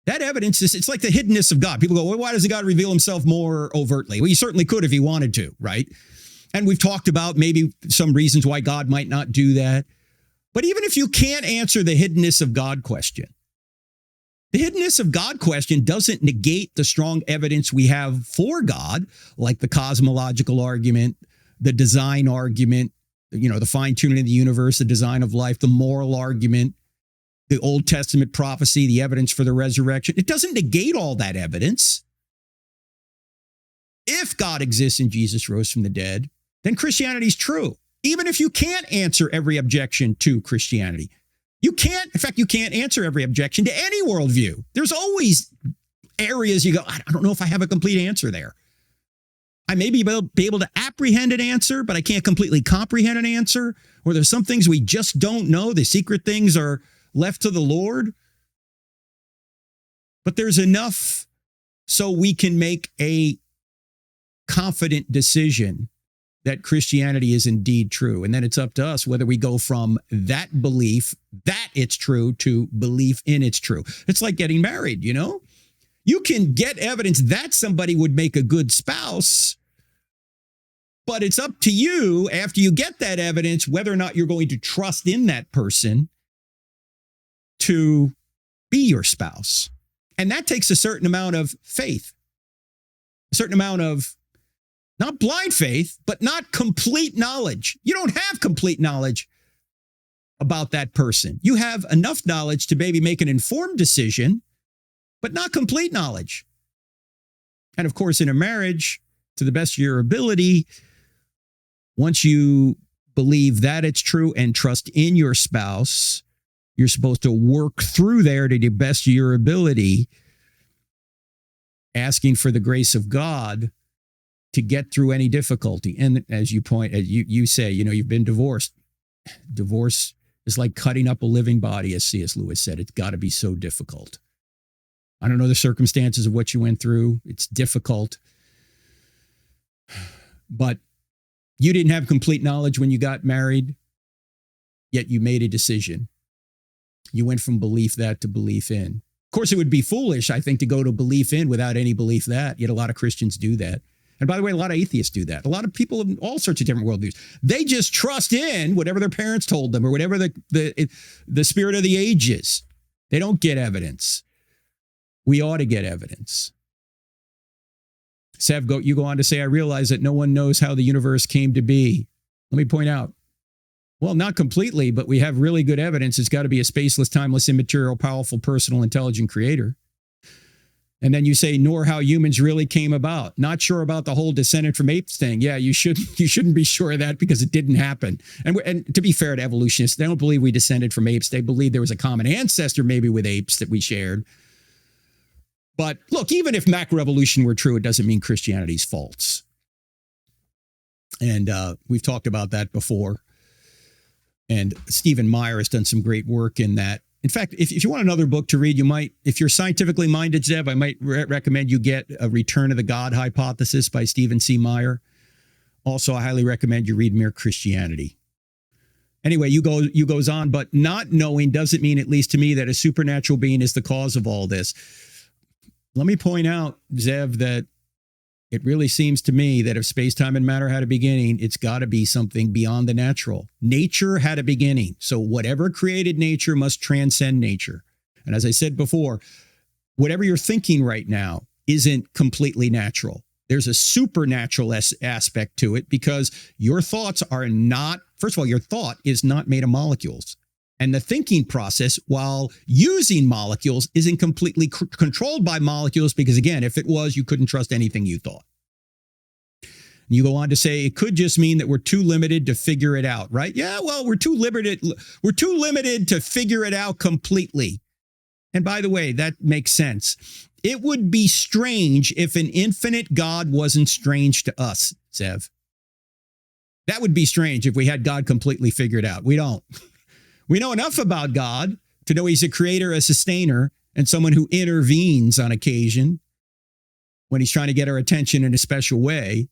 That evidence it's like the hiddenness of God. People go, well, why doesn't God reveal himself more overtly? Well, he certainly could if he wanted to, right? And we've talked about maybe some reasons why God might not do that. But even if you can't answer the hiddenness of God question, the hiddenness of God question doesn't negate the strong evidence we have for God, like the cosmological argument, the design argument, the fine-tuning of the universe, the design of life, the moral argument, the Old Testament prophecy, the evidence for the resurrection. It doesn't negate all that evidence. If God exists and Jesus rose from the dead, then Christianity is true. Even if you can't answer every objection to Christianity, you can't answer every objection to any worldview. There's always areas you go, I don't know if I have a complete answer there. I may be able to apprehend an answer, but I can't completely comprehend an answer. Or there's some things we just don't know. The secret things are left to the Lord. But there's enough so we can make a confident decision that Christianity is indeed true. And then it's up to us whether we go from that belief that it's true to belief in it's true. It's like getting married, You can get evidence that somebody would make a good spouse, but it's up to you after you get that evidence whether or not you're going to trust in that person to be your spouse. And that takes a certain amount of faith, a certain amount of not blind faith, but not complete knowledge. You don't have complete knowledge about that person. You have enough knowledge to maybe make an informed decision, but not complete knowledge. And of course, in a marriage, to the best of your ability, once you believe that it's true and trust in your spouse, you're supposed to work through there to the best of your ability, asking for the grace of God to get through any difficulty. And as you say, you've been divorced. Divorce is like cutting up a living body, as C.S. Lewis said. It's got to be so difficult. I don't know the circumstances of what you went through. It's difficult. But you didn't have complete knowledge when you got married, yet you made a decision. You went from belief that to belief in. Of course, it would be foolish, I think, to go to belief in without any belief that. Yet a lot of Christians do that. And by the way, a lot of atheists do that. A lot of people in all sorts of different worldviews. They just trust in whatever their parents told them or whatever the spirit of the age is. They don't get evidence. We ought to get evidence. Sev, you go on to say, I realize that no one knows how the universe came to be. Let me point out. Well, not completely, but we have really good evidence. It's got to be a spaceless, timeless, immaterial, powerful, personal, intelligent creator. And then you say, nor how humans really came about. Not sure about the whole descended from apes thing. Yeah, you shouldn't be sure of that because it didn't happen. And to be fair to evolutionists, they don't believe we descended from apes. They believe there was a common ancestor maybe with apes that we shared. But look, even if macroevolution were true, it doesn't mean Christianity's false. And we've talked about that before. And Stephen Meyer has done some great work in that. In fact, if you want another book to read, you might, if you're scientifically minded, Zev, I might recommend you get A Return of the God Hypothesis by Stephen C. Meyer. Also, I highly recommend you read Mere Christianity. Anyway, you goes on, but not knowing doesn't mean, at least to me, that a supernatural being is the cause of all this. Let me point out, Zev, that it really seems to me that if space-time and matter had a beginning, it's got to be something beyond the natural. Nature had a beginning. So whatever created nature must transcend nature. And as I said before, whatever you're thinking right now isn't completely natural. There's a supernatural aspect to it because your thoughts are not, first of all, your thought is not made of molecules. And the thinking process, while using molecules, isn't completely controlled by molecules because, again, if it was, you couldn't trust anything you thought. And you go on to say it could just mean that we're too limited to figure it out, right? Yeah, well, we're too limited to figure it out completely. And by the way, that makes sense. It would be strange if an infinite God wasn't strange to us, Zev. That would be strange if we had God completely figured out. We don't. We know enough about God to know he's a creator, a sustainer, and someone who intervenes on occasion when he's trying to get our attention in a special way.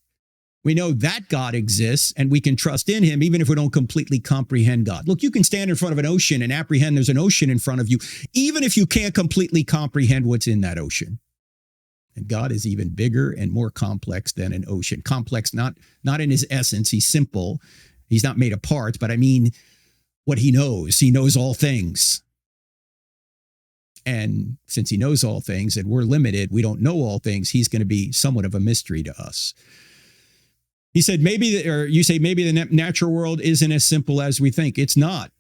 We know that God exists and we can trust in him even if we don't completely comprehend God. Look, you can stand in front of an ocean and apprehend there's an ocean in front of you, even if you can't completely comprehend what's in that ocean. And God is even bigger and more complex than an ocean. Complex, not in his essence. He's simple. He's not made of parts, but I mean, what he knows all things. And since he knows all things and we're limited, we don't know all things, he's going to be somewhat of a mystery to us. He said, you say maybe the natural world isn't as simple as we think. It's not.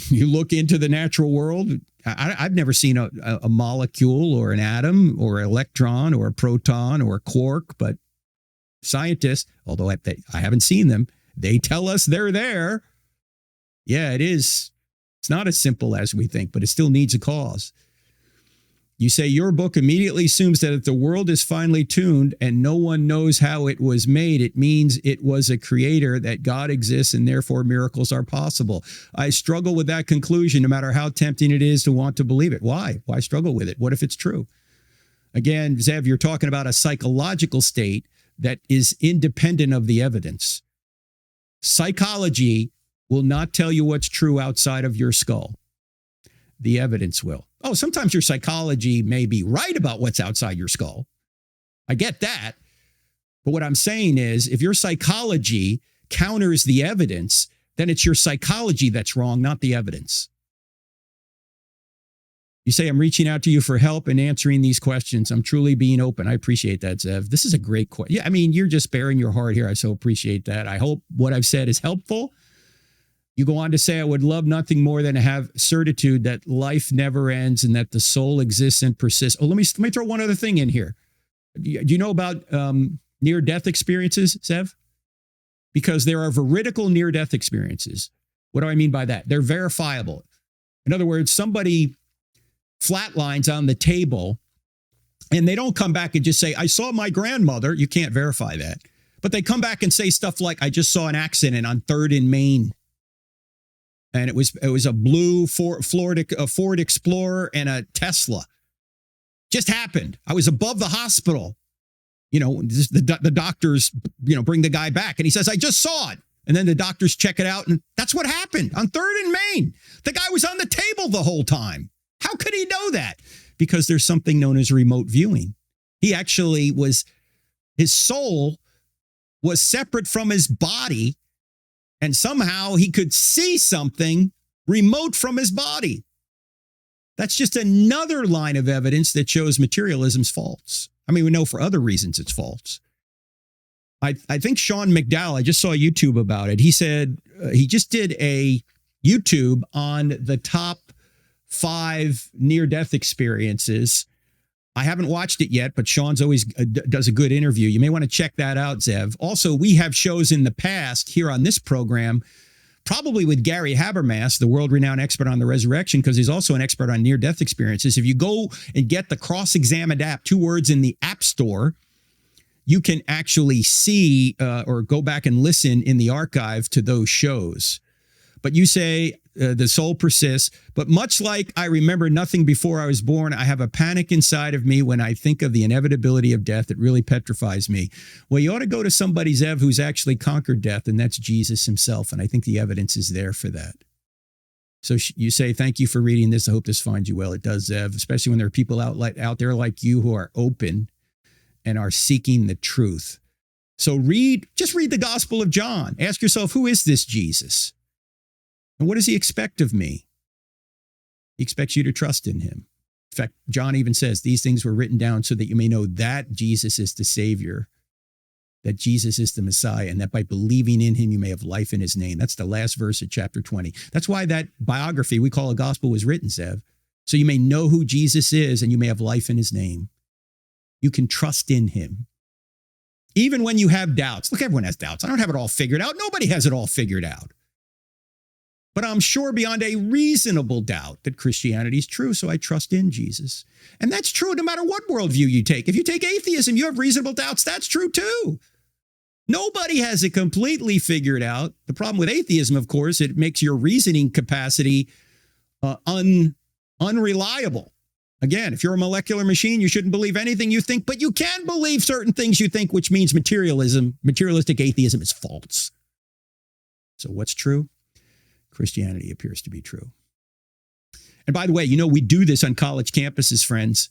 You look into the natural world, I've never seen a molecule or an atom or an electron or a proton or a quark, but scientists, although I haven't seen them, they tell us they're there. Yeah, it is. It's not as simple as we think, but it still needs a cause. You say your book immediately assumes that if the world is finely tuned and no one knows how it was made, it means it was a creator, that God exists, and therefore miracles are possible. I struggle with that conclusion, no matter how tempting it is to want to believe it. Why? Why struggle with it? What if it's true? Again, Zev, you're talking about a psychological state that is independent of the evidence. Psychology will not tell you what's true outside of your skull. The evidence will. Oh, sometimes your psychology may be right about what's outside your skull. I get that. But what I'm saying is, if your psychology counters the evidence, then it's your psychology that's wrong, not the evidence. You say, I'm reaching out to you for help in answering these questions. I'm truly being open. I appreciate that, Zev. This is a great question. Yeah, I mean, you're just bearing your heart here. I so appreciate that. I hope what I've said is helpful. You go on to say, I would love nothing more than to have certitude that life never ends and that the soul exists and persists. Oh, let me throw one other thing in here. Do you know about near-death experiences, Zev? Because there are veridical near-death experiences. What do I mean by that? They're verifiable. In other words, somebody flatlines on the table and they don't come back and just say, I saw my grandmother. You can't verify that. But they come back and say stuff like, I just saw an accident on 3rd and Main. And it was a blue Ford Explorer and a Tesla. Just happened. I was above the hospital. The doctors, bring the guy back. And he says, I just saw it. And then the doctors check it out. And that's what happened on 3rd and Main. The guy was on the table the whole time. How could he know that? Because there's something known as remote viewing. He actually his soul was separate from his body. And somehow he could see something remote from his body. That's just another line of evidence that shows materialism's false. I mean, we know for other reasons it's false. I think Sean McDowell, I just saw YouTube about it. He said he just did a YouTube on the top 5 near-death experiences. I haven't watched it yet, but Sean's always does a good interview. You may want to check that out, Zev. Also, we have shows in the past here on this program, probably with Gary Habermas, the world-renowned expert on the resurrection, because he's also an expert on near-death experiences. If you go and get the Cross-Examined app, 2 words in the App Store, you can actually see or go back and listen in the archive to those shows. But you say the soul persists. But much like I remember nothing before I was born, I have a panic inside of me when I think of the inevitability of death. It really petrifies me. Well, you ought to go to somebody, Zev, who's actually conquered death, and that's Jesus himself. And I think the evidence is there for that. So you say, thank you for reading this. I hope this finds you well. It does, Zev, especially when there are people out there like you who are open and are seeking the truth. So just read the Gospel of John. Ask yourself, who is this Jesus? And what does he expect of me? He expects you to trust in him. In fact, John even says these things were written down so that you may know that Jesus is the Savior, that Jesus is the Messiah, and that by believing in him, you may have life in his name. That's the last verse of chapter 20. That's why that biography we call a gospel was written, Zev. So you may know who Jesus is and you may have life in his name. You can trust in him. Even when you have doubts. Look, everyone has doubts. I don't have it all figured out. Nobody has it all figured out. But I'm sure beyond a reasonable doubt that Christianity is true, so I trust in Jesus. And that's true no matter what worldview you take. If you take atheism, you have reasonable doubts, that's true too. Nobody has it completely figured out. The problem with atheism, of course, it makes your reasoning capacity unreliable. Again, if you're a molecular machine, you shouldn't believe anything you think, but you can believe certain things you think, which means materialistic atheism is false. So what's true? Christianity appears to be true. And by the way, we do this on college campuses, friends.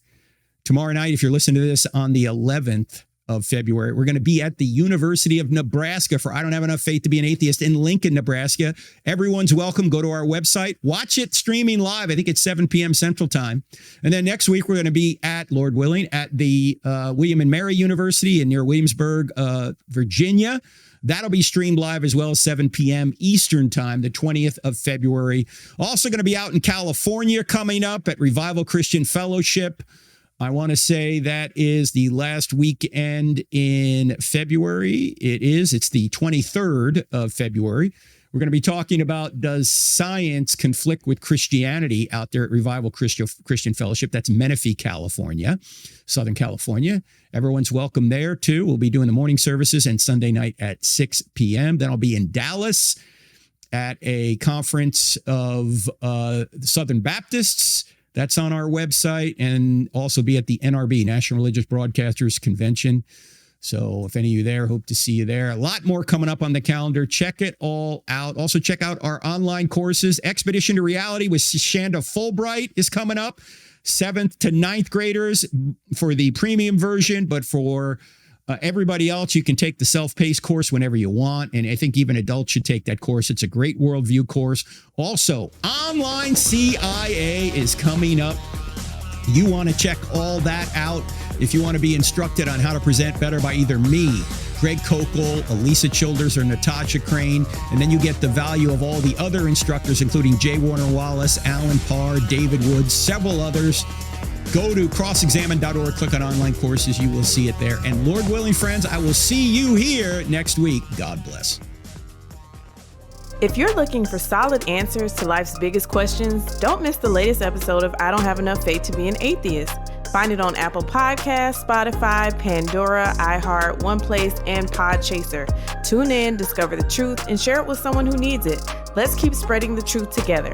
Tomorrow night, if you're listening to this on the 11th of February, we're going to be at the University of Nebraska for I Don't Have Enough Faith to Be an Atheist in Lincoln, Nebraska. Everyone's welcome. Go to our website. Watch it streaming live. I think it's 7 p.m. Central Time. And then next week, we're going to be at, Lord willing, at the William and Mary University near Williamsburg, Virginia. That'll be streamed live as well, 7 p.m. Eastern Time, the 20th of February. Also going to be out in California coming up at Revival Christian Fellowship. I want to say that is the last weekend in February. It's the 23rd of February. We're going to be talking about, does science conflict with Christianity out there at Revival Christian Fellowship? That's Menifee, California, Southern California. Everyone's welcome there, too. We'll be doing the morning services and Sunday night at 6 p.m. Then I'll be in Dallas at a conference of Southern Baptists. That's on our website, and also be at the NRB, National Religious Broadcasters Convention. So if any of you there, hope to see you there. A lot more coming up on the calendar. Check it all out. Also check out our online courses. Expedition to Reality with Shanda Fulbright is coming up. 7th to 9th graders for the premium version, but for everybody else, you can take the self-paced course whenever you want. And I think even adults should take that course. It's a great worldview course. Also, online CIA is coming up. You want to check all that out if you want to be instructed on how to present better by either me, Greg Kokel, Elisa Childers, or Natasha Crane. And then you get the value of all the other instructors, including J. Warner Wallace, Alan Parr, David Woods, several others. Go to crossexamine.org, click on online courses. You will see it there. And Lord willing, friends, I will see you here next week. God bless. If you're looking for solid answers to life's biggest questions, don't miss the latest episode of I Don't Have Enough Faith to Be an Atheist. Find it on Apple Podcasts, Spotify, Pandora, iHeart, OnePlace, and Podchaser. Tune in, discover the truth, and share it with someone who needs it. Let's keep spreading the truth together.